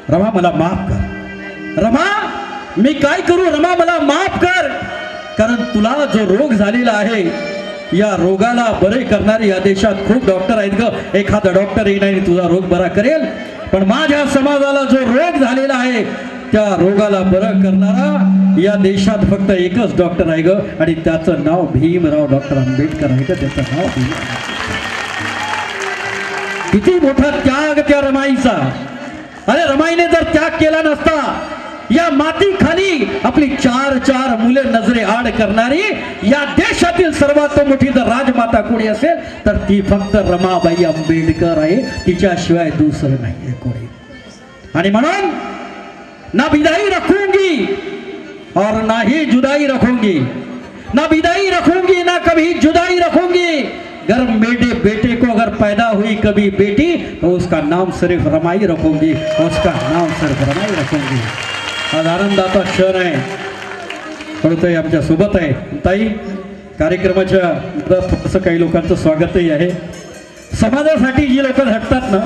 रमा मला माफ कर, रमा मी काय करू, रमा मला माफ कर, कारण तुला जो रोग झालेला आहे या रोगाला बरे करणारे या देशात खूप डॉक्टर आहेत ग, एखादा डॉक्टरही नाही तुझा रोग बरा करेल, पण माझ्या समाजाला जो रोग झालेला आहे त्या रोगाला बरं करणारा या देशात फक्त एकच डॉक्टर आहे ग, आणि त्याचं नाव भीमराव डॉक्टर आंबेडकर आहे ग, त्याचं नाव भीम. किती मोठा त्याग त्या रमाईचा. अरे रमाईने जर त्याग केला नसता, या माती खाली आपली 4 मुले नजरे आड करणारी या देशातील सर्वात मोठी जर राजमाता कोणी असेल तर ती फक्त रमाबाई आंबेडकर आहे, तिच्याशिवाय दुसरं नाही कोणी. आणि म्हणून ना विदाई रखूंगी और ना ही जुदाई रखूंगी, ना विदाई रखूंगी ना कभी जुदाई रखूंगी. घर मेरे बेटे को अगर पैदा हुई कभी बेटी तो उसका नाम सिर्फ रमाई रखूंगी, उसका नाम सिर्फ रमाई रखूंगी. आज आनंदाचा क्षण आहे, कळतंय आमच्या सोबत आहे ताई. कार्यक्रमाच्या थोडंसं काही लोकांचं स्वागतही आहे. समाजासाठी जी लोक झटतात ना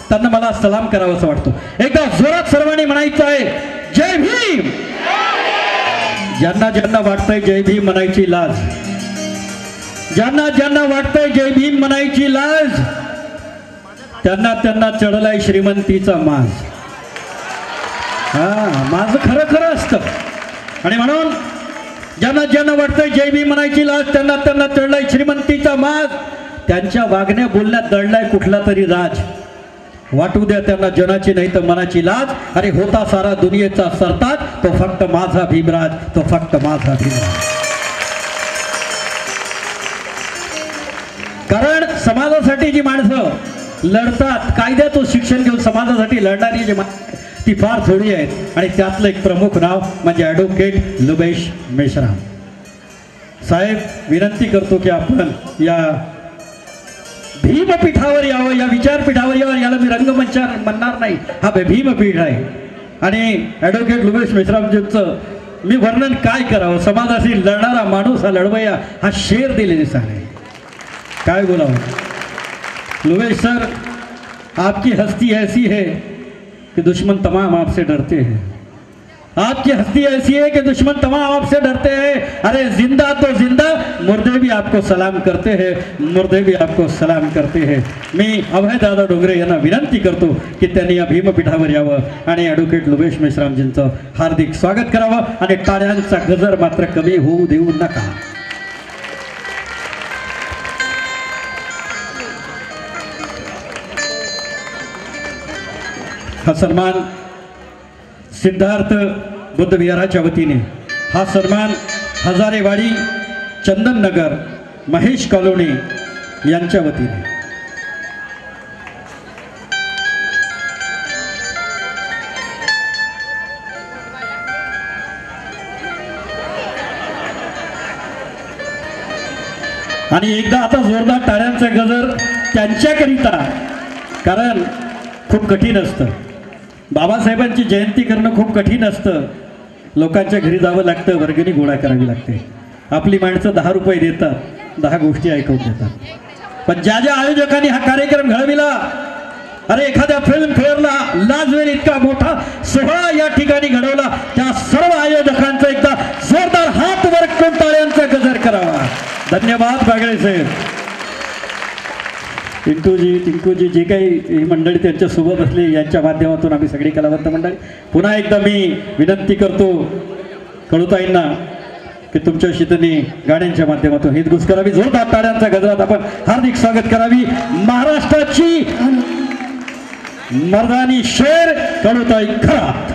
त्यांना मला सलाम करावासा वाटतो. एकदा जोरात सर्वांनी म्हणायचं आहे जय भीम. ज्यांना ज्यांना वाटतंय जय भीम म्हणायची लाज, ज्यांना ज्यांना वाटतंय जय भीम म्हणायची लाज, त्यांना त्यांना चढलाय श्रीमंतीचा माज. माझं खरं खरं असतं. आणि म्हणून ज्यांना ज्यांना वाटतंय जय भीम म्हणायची लाज, त्यांना त्यांना चढलाय श्रीमंतीचा माज. त्यांच्या वागण्या बोलण्यात दडलाय कुठला तरी राज. वाटू द्या त्यांना जनाची नाही तर मनाची लाज. अरे होता सारा दुनियेचा सरताज, तो फक्त माझा भीमराज, तो फक्त माझा भीमराज. कारण समाजासाठी जी माणसं लढतात, कायद्याचं शिक्षण घेऊन समाजासाठी लढणारी जी ती फार थोडी आहेत. आणि त्यातलं एक प्रमुख नाव म्हणजे ॲडव्होकेट लुबेश मेश्राम साहेब. विनंती करतो की आपण या भीमपीठावर यावं, या विचारपीठावर यावं. याला मी रंगमंच म्हणणार नाही, हा भीमपीठ आहे. आणि ॲडव्होकेट लुबेश मेश्रामजींचं मी वर्णन काय करावं. समाजाशी लढणारा माणूस हा लढवया, हा शेर दिलेले आहे. काय बोलावं. लुबेश सर, आपकी हस्ती ऐसी है कि दुश्मन तमाम आपसे डरते हैं. आपकी हस्ती ऐसी है कि दुश्मन तमाम आपसे डरते हैं. अरे जिंदा तो जिंदा, मुर्दे भी आपको सलाम करते हैं, मुर्दे भी आपको सलाम करते हैं. मी अभयदादा डोंगरे यांना विनंती करतो की त्यांनी या भीमपीठावर यावं आणि ॲडव्होकेट लुबेश मेश्रामजींचं हार्दिक स्वागत करावं. आणि टाळ्यांचा गजर मात्र कमी होऊ देऊ नका. हा सन्मान सिद्धार्थ बुद्ध विहाराच्या वतीने, हा सन्मान हजारेवाडी, चंदननगर, महेश कॉलोनी यांच्या वतीने. आणि एकदा आता जोरदार टाळ्यांचा गजर त्यांच्याकरिता, कारण खूप कठीण असतं. बाबासाहेबांची जयंती करणं खूप कठीण असतं. लोकांच्या घरी जावं लागतं, वर्गणी गोळा करावी लागते. आपली माणसं 10 रुपये देतात, 10 गोष्टी ऐकवून देतात. पण ज्या ज्या आयोजकांनी हा कार्यक्रम घडविला, अरे एखाद्या फिल्म फेअरला लाजवेल इतका मोठा सोहळा या ठिकाणी घडवला, त्या सर्व आयोजकांचा एकदा जोरदार हात वर करून टाळ्यांचा गजर करावा. धन्यवाद बागळे साहेब. टिंकूजी जे काही ही मंडळी त्यांच्यासोबत असली, यांच्या माध्यमातून आम्ही सगळी कलावंत मंडळी पुन्हा एकदा मी विनंती करतो कळूताईंना की तुमच्याशी त्यांनी गाण्यांच्या माध्यमातून हितगुज करावी. जोरदार टाळ्यांच्या गजरात आपण हार्दिक स्वागत करावी. महाराष्ट्राची मर्दानी शेर कळूताई खरात.